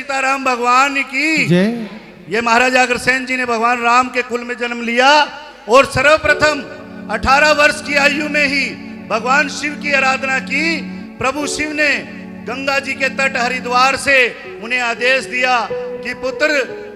सीताराम भगवान की जय। ये महाराजा अग्रसेन जी ने भगवान राम के कुल में जन्म लिया और सर्वप्रथम 18 वर्ष की आयु में ही भगवान शिव की आराधना की। प्रभु शिव ने गंगा जी के तट हरिद्वार से उन्हें आदेश दिया कि पुत्र,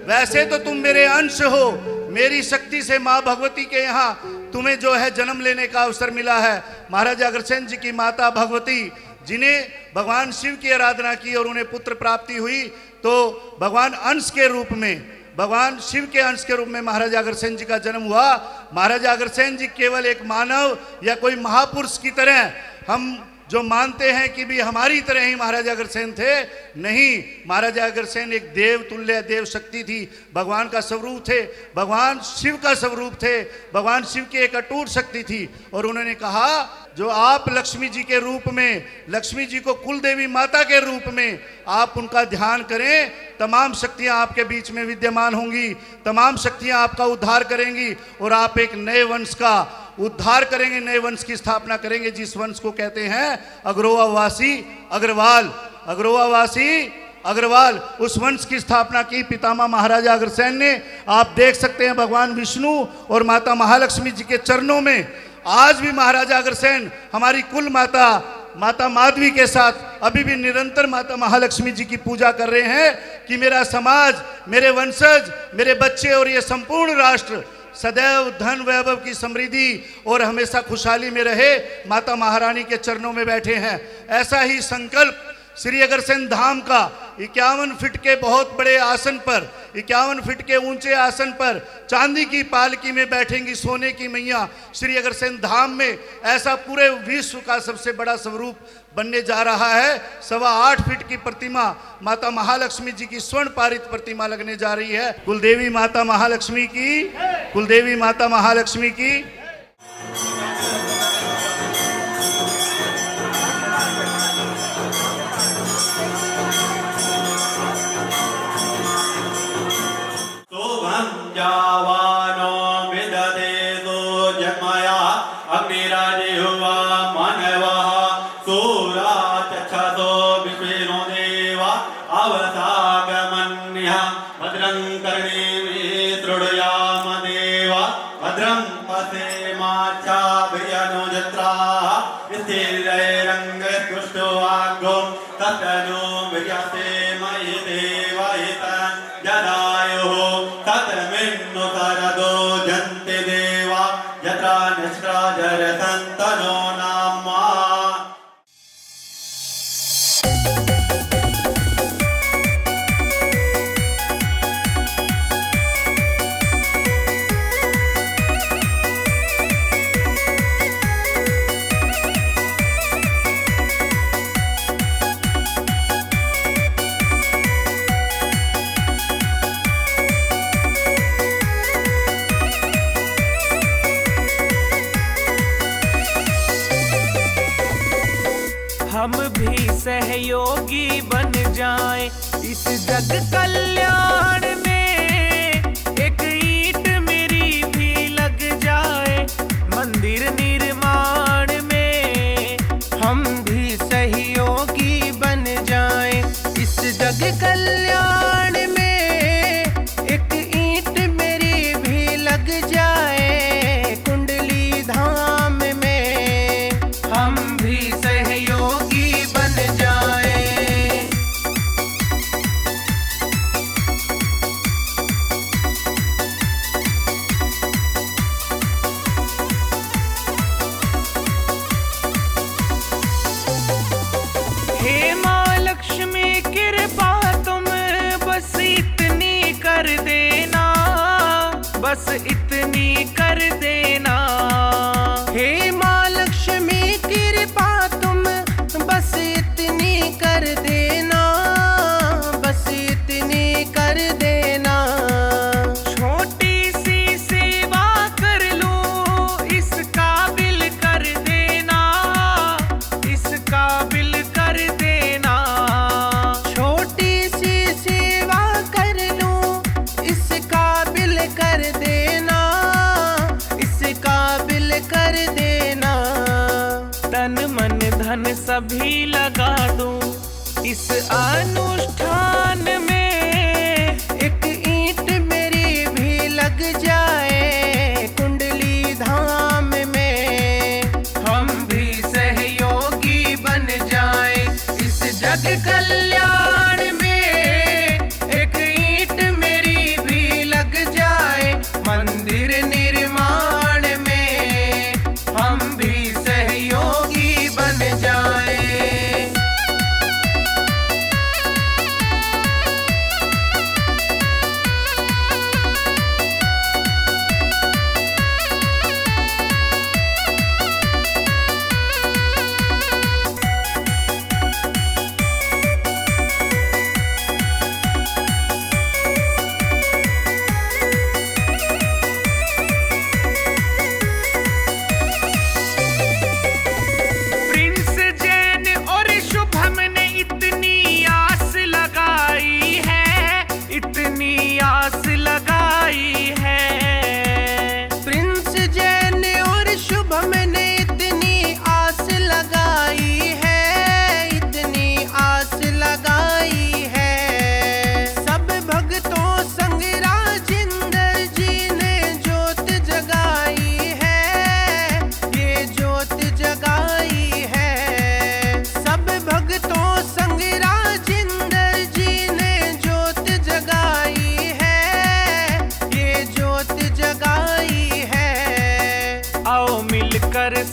वैसे तो तुम मेरे अंश हो, मेरी शक्ति से माँ भगवती के यहाँ तुम्हें जो है जन्म लेने का अवसर मिला है। महाराजा अग्रसेन जी की माता भगवती जिन्हें भगवान शिव की आराधना की और उन्हें पुत्र प्राप्ति हुई, तो भगवान अंश के रूप में, भगवान शिव के अंश के रूप में महाराजा अग्रसेन जी का जन्म हुआ। महाराजा अग्रसेन जी केवल एक मानव या कोई महापुरुष की तरह हम जो मानते हैं कि भी हमारी तरह ही महाराजा अग्रसेन थे, नहीं, महाराजा अग्रसेन एक देव तुल्य देव शक्ति थी, भगवान का स्वरूप थे, भगवान शिव का स्वरूप थे, भगवान शिव की एक अटूट शक्ति थी। और उन्होंने कहा, जो आप लक्ष्मी जी के रूप में, लक्ष्मी जी को कुल देवी माता के रूप में आप उनका ध्यान करें, तमाम शक्तियां आपके बीच में विद्यमान होंगी, तमाम शक्तियां आपका उद्धार करेंगी और आप एक नए वंश का उद्धार करेंगे, नए वंश की स्थापना करेंगे, जिस वंश को कहते हैं अग्रवासी अग्रवाल। अग्रवासी अग्रवाल, उस वंश की स्थापना की पितामह महाराजा अग्रसेन ने। आप देख सकते हैं भगवान विष्णु और माता महालक्ष्मी जी के चरणों में आज भी महाराजा अग्रसेन हमारी कुल माता माता माधवी के साथ अभी भी निरंतर माता महालक्ष्मी जी की पूजा कर रहे हैं कि मेरा समाज, मेरे वंशज, मेरे बच्चे और ये संपूर्ण राष्ट्र सदैव धन वैभव की समृद्धि और हमेशा खुशहाली में रहे। माता महारानी के चरणों में बैठे हैं। ऐसा ही संकल्प श्री अग्रसेन धाम का 51 फीट के बहुत बड़े आसन पर, 51 फीट के ऊंचे आसन पर चांदी की पालकी में बैठेंगी सोने की मैया श्री अग्रसेन धाम में। ऐसा पूरे विश्व का सबसे बड़ा स्वरूप बनने जा रहा है। 8.25 फीट की प्रतिमा माता महालक्ष्मी जी की स्वर्ण पारित प्रतिमा लगने जा रही है। कुलदेवी माता महालक्ष्मी की, कुलदेवी माता महालक्ष्मी की। जावानो विदधे दो जन्मया अग्निराजिह्वा मानवः सूरा चक्षसो विश्वेनो देवा अवसागमन्यः भद्रं कर्णेभिः शृणुयाम देवा भद्रं पश्येमाच्छाभयानुजत्राः स्थिरैरङ्गपुष्टवाग्गो ततनु वियते मयि देवहितं जनायुः ततमिन्नु सरदो जन्ति देवा यत्रा निष्क्राजरसन्तनो नामा। हम भी सहयोगी बन जाएं इस जग कल्याण में, एक ईंट मेरी भी लग जाए मंदिर निर्माण में। हम भी सहयोगी बन जाएं इस जग कल्याण में, एक ईंट मेरी भी लग जाए कुंडली धाम में। हम भी सहयोगी बन जाए। हे माँ लक्ष्मी कृपा तुम बस इतनी कर देना, बस इतनी कर देना। हे माँ लक्ष्मी कृपा तुम बस इतनी कर देना, बस इतनी कर देना। छोटी सी सेवा कर लूं इस काबिल कर देना, इस काबिल कर देना। छोटी सी सेवा कर लूं इस काबिल कर देना, इस काबिल कर देना। तन मन धन सभी लगा दूं इस अनुष्ठान में,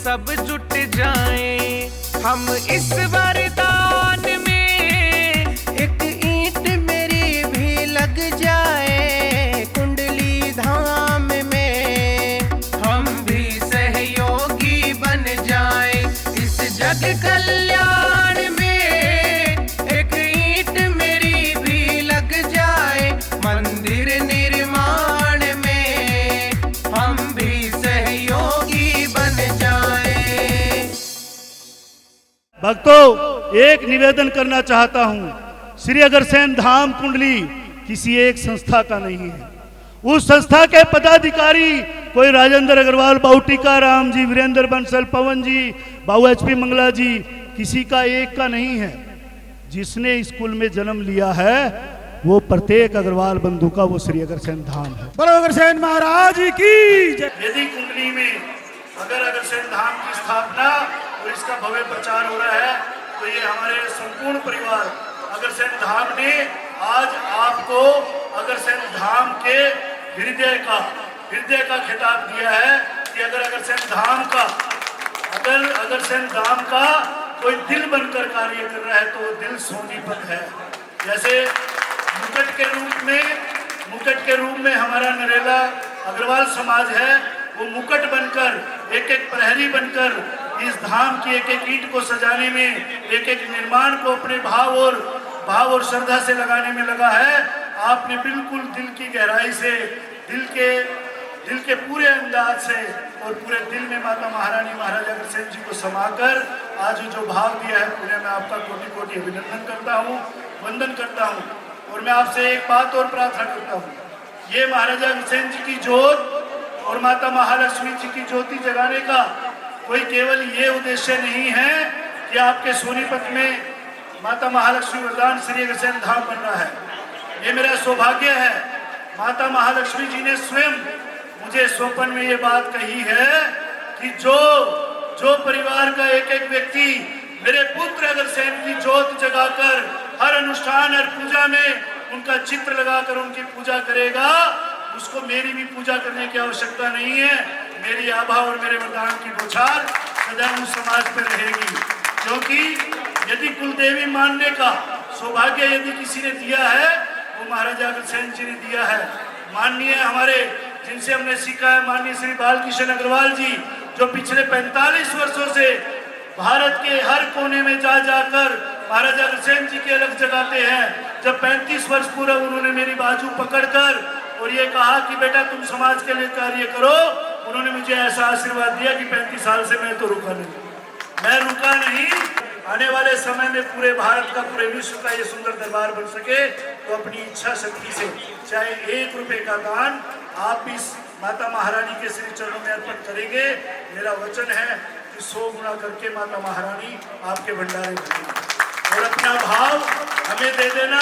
सब जुट जाएं। हम इस वरदान में एक ईंट मेरी भी लग जाए कुंडली धाम में, हम भी सहयोगी बन जाएं। इस जग कल्याण में एक ईंट मेरी भी लग जाए, मंदिर निर्माण में हम भी सहयोगी बन जाए। भक्तों, एक निवेदन करना चाहता हूं, श्री अग्रसेन धाम कुंडली किसी एक संस्था का नहीं है। उस संस्था के पदाधिकारी कोई राजेंद्र अग्रवाल, बाउटिका राम जी, वीरेंद्र बंसल, पवन जी, बाबू HP मंगला जी, किसी का एक का नहीं है। जिसने इस कुल में जन्म लिया है वो प्रत्येक अग्रवाल बंधु का वो श्री अग्रसेन धाम है। बोलो अग्रसेन महाराज की जय। यदि कुंडली में अगर अग्रसेन धाम की स्थापना और इसका भव्य प्रचार हो रहा है तो ये हमारे संपूर्ण परिवार अग्रसेन धाम ने आज आपको अग्रसेन धाम के हृदय का खिताब दिया है कि अगर अग्रसेन धाम का कोई दिल बनकर कार्य कर रहा है तो वो दिल सोनीपत है। जैसे मुकुट के रूप में हमारा नरेला अग्रवाल समाज है, वो मुकुट बनकर एक एक प्रहरी बनकर इस धाम की एक एक ईंट को सजाने में, एक एक निर्माण को अपने भाव और श्रद्धा से लगाने में लगा है। आपने बिल्कुल दिल की गहराई से, दिल के पूरे अंदाज से और पूरे दिल में माता महारानी महाराजा अग्रसेन जी को समाकर आज जो भाव दिया है, पूरे मैं आपका कोटि कोटि अभिनंदन करता हूँ, वंदन करता हूँ। और मैं आपसे एक बात और प्रार्थना करता हूँ, ये महाराजा अग्रसेन जी की जोत और माता महालक्ष्मी जी की ज्योति जगाने का कोई केवल ये उद्देश्य नहीं है कि आपके सोनीपत में माता महालक्ष्मी वरदान श्री अग्रसेन धाम बन रहा है। ये मेरा सौभाग्य है। माता महालक्ष्मी जी ने स्वयं मुझे स्वप्न में ये बात कही है कि जो परिवार का एक एक व्यक्ति मेरे पुत्र अग्रसेन की ज्योत जगाकर हर अनुष्ठान, हर पूजा में उनका चित्र लगाकर उनकी पूजा करेगा, उसको मेरी भी पूजा करने की आवश्यकता नहीं है। मेरी आभा और मेरे वरदान की बौछार सदैव उस समाज पर रहेगी। क्योंकि यदि कुलदेवी मानने का सौभाग्य यदि किसी ने दिया है वो महाराजा अग्रसेन जी ने दिया है। माननीय हमारे जिनसे हमने सीखा है, माननीय श्री बालकृष्ण अग्रवाल जी, जो पिछले 45 वर्षों से भारत के हर कोने में जाकर महाराजा अग्रसेन जी के अलग जगाते हैं। जब 35 वर्ष पूरा उन्होंने मेरी बाजू पकड़कर और ये कहा कि बेटा तुम समाज के लिए कार्य करो, उन्होंने मुझे ऐसा आशीर्वाद दिया कि 35 साल से मैं तो रुका नहीं। आने वाले समय में पूरे भारत का, पूरे विश्व का ये सुंदर दरबार बन सके तो अपनी इच्छा शक्ति से चाहे 1 रुपए का दान आप इस माता महारानी के श्री चरणों में अर्पण करेंगे। मेरा वचन है कि 100 गुना करके माता महारानी आपके भंडारे भरेंगी। और अपना भाव हमें दे देना,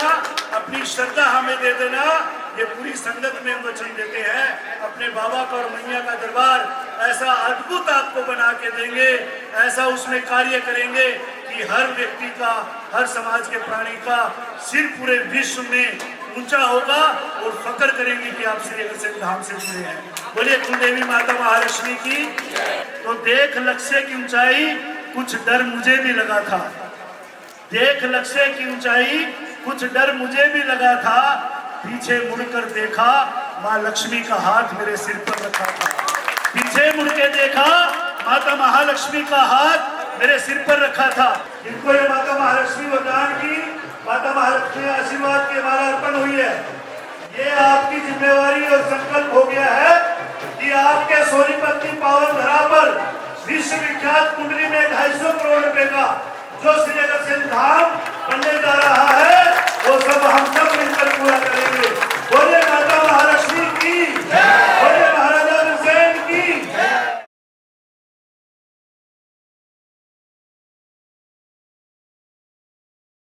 अपनी श्रद्धा हमें दे देना। ये पूरी संगत में हम वचन देते हैं, अपने बाबा का और मैया का दरबार ऐसा अद्भुत आपको बना के देंगे, ऐसा उसमें कार्य करेंगे कि हर व्यक्ति का, हर समाज के प्राणी का सिर पूरे विश्व में ऊंचा होगा और फक्र करेंगे कि आप श्री अग्रसेन धाम से जुड़े हैं। बोलिए कुलदेवी माता महालक्ष्मी की। तो देख लक्ष्य की ऊंचाई कुछ डर मुझे भी लगा था, देख लक्ष्य की ऊंचाई कुछ डर मुझे भी लगा था। पीछे मुड़कर देखा माँ लक्ष्मी का हाथ मेरे सिर पर रखा था। पीछे मुड़ के देखा माता महालक्ष्मी का हाथ मेरे सिर पर रखा था। इनको ये माता महालक्ष्मी वरदान की, माता महालक्ष्मी आशीर्वाद की माला अर्पण हुई है। ये आपकी जिम्मेवारी और संकल्प हो गया है कि आपके सोनीपत की पावन धरा पर विश्व विख्यात कुंडली में 250 करोड़ रुपए का जो श्री अग्रसेन धाम बनने जा रहा है,